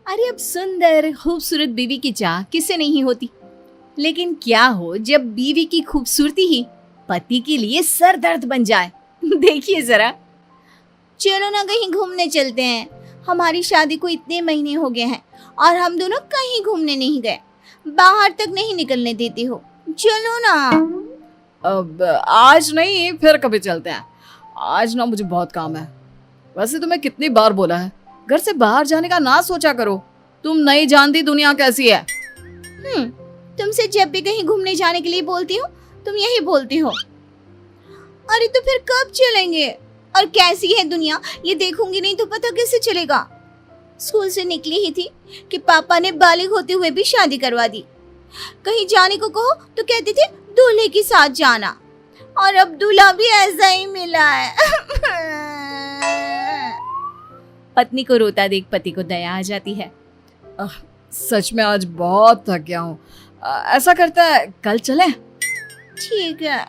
अरे अब सुंदर खूबसूरत बीवी की चाह किसे नहीं होती, लेकिन क्या हो जब बीवी की खूबसूरती ही पति के लिए सर दर्द बन जाए। देखिए जरा। चलो ना कहीं घूमने चलते हैं। हमारी शादी को इतने महीने हो गए हैं और हम दोनों कहीं घूमने नहीं गए। बाहर तक नहीं निकलने देती हो। चलो ना। अब आज नहीं, फिर कभी चलते हैं। आज ना मुझे बहुत काम है। वैसे तुम्हें कितनी बार बोला है घर से बाहर जाने का ना सोचा करो। तुम नहीं जानती दुनिया कैसी है। तुमसे जब भी कहीं घूमने जाने के लिए बोलती हूँ तुम यही बोलती हो। अरे तो फिर कब चलेंगे? और कैसी है दुनिया ये देखूंगी नहीं तो पता कैसे चलेगा। स्कूल से निकली ही थी कि पापा ने बालिग होते हुए भी शादी करवा दी। कहीं जाने को कहो तो कहते थे दूल्हे के साथ जाना, और अब दूल्हा भी ऐसा ही मिला है। पत्नी को रोता देख पति को दया आ जाती है। सच में आज बहुत थक गया हूँ। ऐसा करता है कल चलें? ठीक है,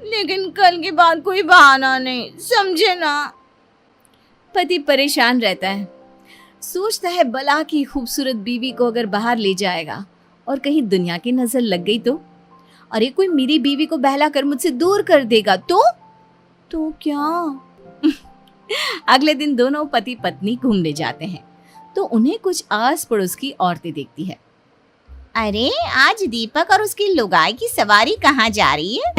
लेकिन कल के बाद कोई बहाना नहीं, समझे ना। पति परेशान रहता है। सोचता है भला की खूबसूरत बीवी को अगर बाहर ले जाएगा और कहीं दुनिया की नजर लग गई तो? अरे कोई मेरी बीवी को बहला कर मुझसे दूर कर देगा तो क्या? अगले दिन दोनों पति पत्नी घूमने जाते हैं तो उन्हें कुछ आस पड़ोस की औरतें देखती है। अरे आज दीपक और उसकी लुगाई की सवारी कहाँ जा रही है?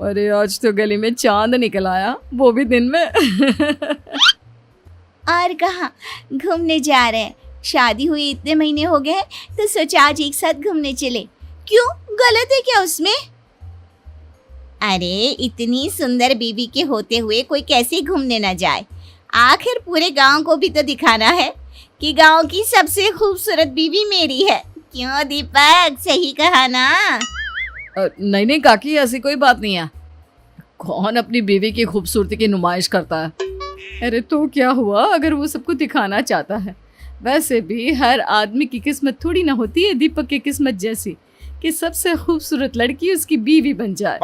अरे आज तो गली में चांद निकल आया, वो भी दिन में। और कहाँ घूमने जा रहे हैं? शादी हुई इतने महीने हो गए हैं तो सोचा आज एक साथ घूमने चले। क्यों, गलत है क्या उसमें? अरे इतनी सुंदर बीवी के होते हुए कोई कैसे घूमने ना जाए? आखिर पूरे गांव को भी तो दिखाना है कि गांव की सबसे खूबसूरत बीवी मेरी है। क्यों दीपक, सही कहा ना? नहीं काकी, ऐसी कोई बात नहीं है। कौन अपनी बीवी की खूबसूरती की नुमाइश करता है? अरे तो क्या हुआ अगर वो सबको दिखाना चाहता है। वैसे भी हर आदमी की किस्मत थोड़ी ना होती है दीपक की किस्मत जैसी कि सबसे खूबसूरत लड़की उसकी बीवी बन जाए।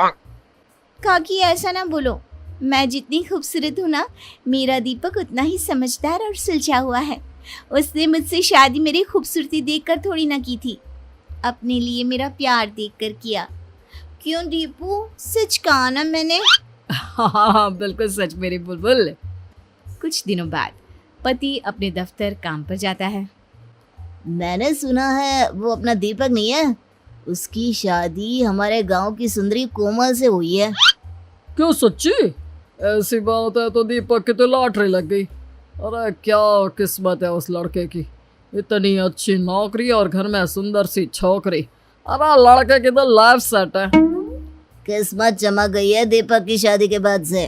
काकी ऐसा ना बोलो। मैं जितनी खूबसूरत हूँ ना, मेरा दीपक उतना ही समझदार और सुलझा हुआ है। उसने मुझसे शादी मेरी खूबसूरती देखकर थोड़ी ना की थी, अपने लिए मेरा प्यार देखकर किया। क्यों दीपू, सच कहा ना मैंने? हाँ बिल्कुल सच मेरी बुलबुल। कुछ दिनों बाद पति अपने दफ्तर काम पर जाता है। मैंने सुना है वो अपना दीपक नहीं है, उसकी शादी हमारे गांव की सुंदरी कोमल से हुई है। क्यों सच्ची? ऐसी बात है तो दीपक की तो लॉटरी लग गई। अरे क्या किस्मत है उस लड़के की, इतनी अच्छी नौकरी और घर में सुंदर सी छोकरी। अरे लड़के की तो लाइफ सेट है। किस्मत चमक गई है दीपक की शादी के बाद से।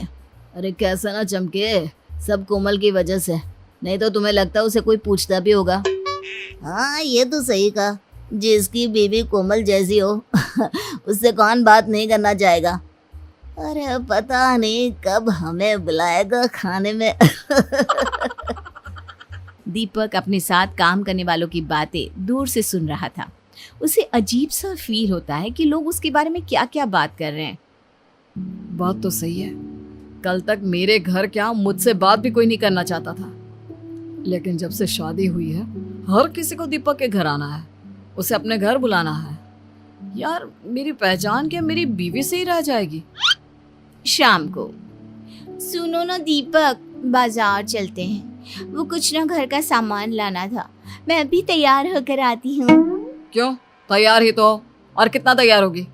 अरे कैसे ना चमके, सब कोमल की वजह से, नहीं तो तुम्हें लगता उसे कोई पूछता भी होगा। हाँ ये तो सही कहा, जिसकी बीवी कोमल जैसी हो उससे कौन बात नहीं करना चाहेगा। अरे पता नहीं कब हमें बुलाएगा खाने में। दीपक अपने साथ काम करने वालों की बातें दूर से सुन रहा था। उसे अजीब सा फील होता है कि लोग उसके बारे में क्या क्या बात कर रहे हैं। बात तो सही है, कल तक मेरे घर क्या मुझसे बात भी कोई नहीं करना चाहता था, लेकिन जब से शादी हुई है हर किसी को दीपक के घर आना है, उसे अपने घर बुलाना है। यार मेरी पहचान क्या मेरी बीवी से ही रह जाएगी? शाम को, सुनो ना दीपक, बाजार चलते हैं। वो कुछ ना घर का सामान लाना था, मैं अभी तैयार होकर आती हूँ। क्यों, तैयार ही तो हो, और कितना तैयार होगी?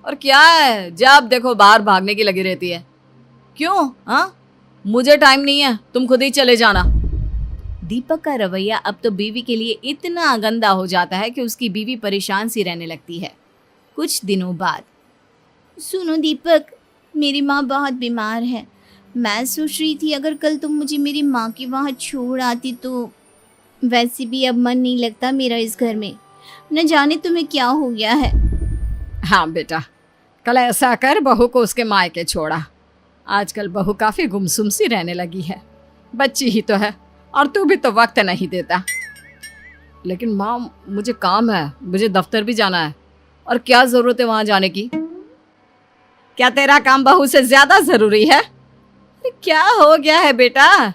और क्या है जब देखो बाहर भागने की लगी रहती है। क्यों? हाँ मुझे टाइम नहीं है, तुम खुद ही चले जाना। दीपक का रवैया अब तो बीवी के लिए इतना गंदा हो जाता है कि उसकी बीवी परेशान सी रहने लगती है। कुछ दिनों बाद, सुनो दीपक, मेरी माँ बहुत बीमार है। मैं सोच रही थी अगर कल तुम मुझे मेरी माँ के वहाँ छोड़ आती तो। वैसे भी अब मन नहीं लगता मेरा इस घर में, न जाने तुम्हें क्या हो गया है। हाँ बेटा, कल ऐसा कर बहू को उसके मायके छोड़ा। आजकल बहू काफी गुमसुम सी रहने लगी है, बच्ची ही तो है और तू भी तो वक्त नहीं देता। लेकिन माँ मुझे काम है, मुझे दफ्तर भी जाना है, और क्या जरूरत है वहां जाने की? क्या तेरा काम बहू से ज्यादा जरूरी है? क्या हो गया है बेटा,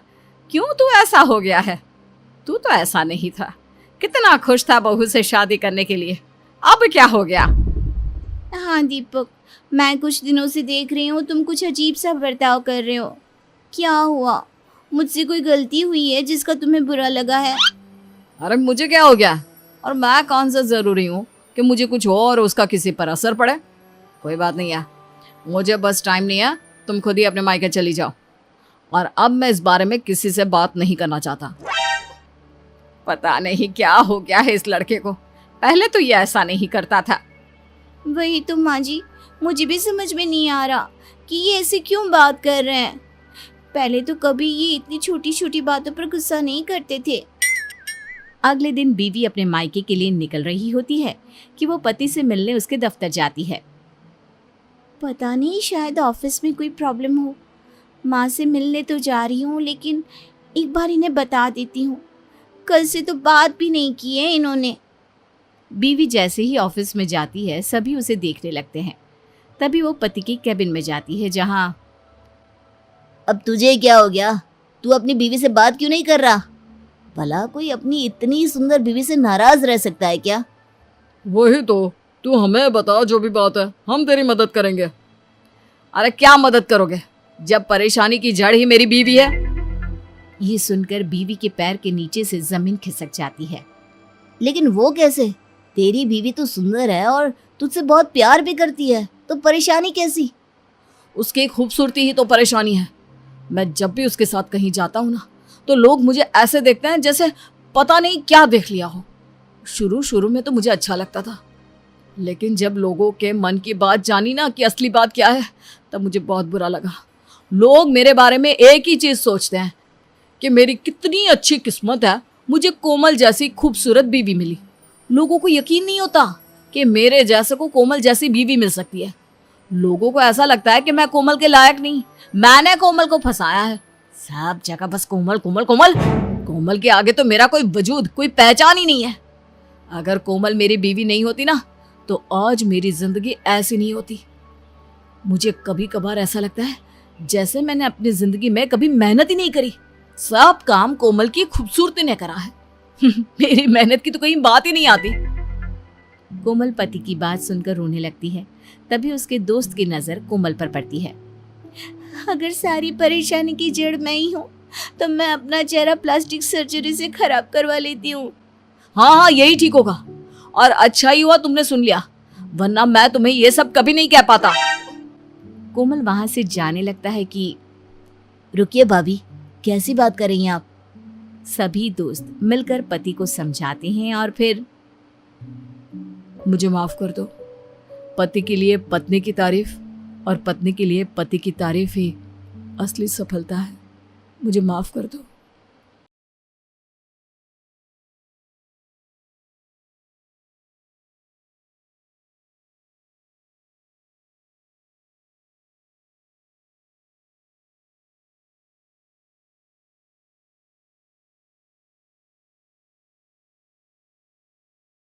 क्यों तू ऐसा हो गया है? तू तो ऐसा नहीं था, कितना खुश था बहू से शादी करने के लिए, अब क्या हो गया? हाँ दीपक, मैं कुछ दिनों से देख रही हूँ तुम कुछ अजीब सा बर्ताव कर रहे हो। क्या हुआ? मुझसे कोई गलती हुई है जिसका तुम्हें बुरा लगा है? अरे मुझे क्या हो गया, और मैं कौन सा जरूरी हूँ कि मुझे कुछ हो और उसका किसी पर असर पड़े। कोई बात नहीं है, मुझे बस टाइम नहीं है, तुम खुद ही अपने मायके चली जाओ, और अब मैं इस बारे में किसी से बात नहीं करना चाहता। पता नहीं क्या हो गया है इस लड़के को, पहले तो ये ऐसा नहीं करता था। वही तो माँ जी, मुझे भी समझ में नहीं आ रहा कि ये ऐसे क्यों बात कर रहे हैं। पहले तो कभी ये इतनी छोटी छोटी बातों पर गुस्सा नहीं करते थे। अगले दिन बीवी अपने मायके के लिए निकल रही होती है कि वो पति से मिलने उसके दफ्तर जाती है। पता नहीं, शायद ऑफिस में कोई प्रॉब्लम हो। माँ से मिलने तो जा रही हूँ, लेकिन एक बार इन्हें बता देती हूँ। कल से तो बात भी नहीं की है इन्होंने। बीवी जैसे ही ऑफिस में जाती है सभी उसे देखने लगते हैं। तभी वो पति की कैबिन में जाती है, जहाँ अब तुझे क्या हो गया? तू अपनी बीवी से बात क्यों नहीं कर रहा? भला कोई अपनी इतनी सुंदर बीवी से नाराज रह सकता है क्या? वही तो, तू हमें बता, जो भी बात है हम तेरी मदद करेंगे। अरे क्या मदद करोगे जब परेशानी की जड़ ही मेरी बीवी है? ये सुनकर बीवी के पैर के नीचे से जमीन खिसक जाती है। लेकिन वो कैसे? तेरी बीवी तो सुंदर है और तुझसे बहुत प्यार भी करती है, तो परेशानी कैसी? उसकी खूबसूरती ही तो परेशानी है। मैं जब भी उसके साथ कहीं जाता हूँ ना, तो लोग मुझे ऐसे देखते हैं जैसे पता नहीं क्या देख लिया हो। शुरू में तो मुझे अच्छा लगता था, लेकिन जब लोगों के मन की बात जानी ना कि असली बात क्या है, तब मुझे बहुत बुरा लगा। लोग मेरे बारे में एक ही चीज़ सोचते हैं कि मेरी कितनी अच्छी किस्मत है, मुझे कोमल जैसी खूबसूरत बीवी मिली। लोगों को यकीन नहीं होता कि मेरे जैसे को कोमल जैसी बीवी मिल सकती है। लोगों को ऐसा लगता है कि मैं कोमल के लायक नहीं, मैंने कोमल को फंसाया है। सब जगह बस कोमल कोमल कोमल। कोमल के आगे तो मेरा कोई वजूद, कोई पहचान ही नहीं है। अगर कोमल मेरी बीवी नहीं होती ना, तो आज मेरी जिंदगी ऐसी नहीं होती। मुझे कभी कभार ऐसा लगता है जैसे मैंने अपनी जिंदगी में कभी मेहनत ही नहीं करी, सब काम कोमल की खूबसूरती ने करा है। मेरी मेहनत की तो कहीं बात ही नहीं आती। कोमल पति की बात सुनकर रोने लगती है। तभी उसके दोस्त की नजर कोमल पर पड़ती है। अगर सारी परेशानी की जड़ मैं ही हूँ, तो मैं अपना चेहरा प्लास्टिक सर्जरी से खराब करवा लेती हूँ। हाँ, यही ठीक होगा, और अच्छा ही हुआ तुमने सुन लिया, वरना मैं तुम्हें ये सब कभी नहीं कह पाता। कोमल वहां से जाने लगता है कि रुकिए भाभी, कैसी बात कर रही हैं आप? सभी दोस्त मिलकर पति को समझाते हैं और फिर मुझे माफ कर दो। पति के लिए पत्नी की तारीफ और पत्नी के लिए पति की तारीफ ही असली सफलता है। मुझे माफ कर दो।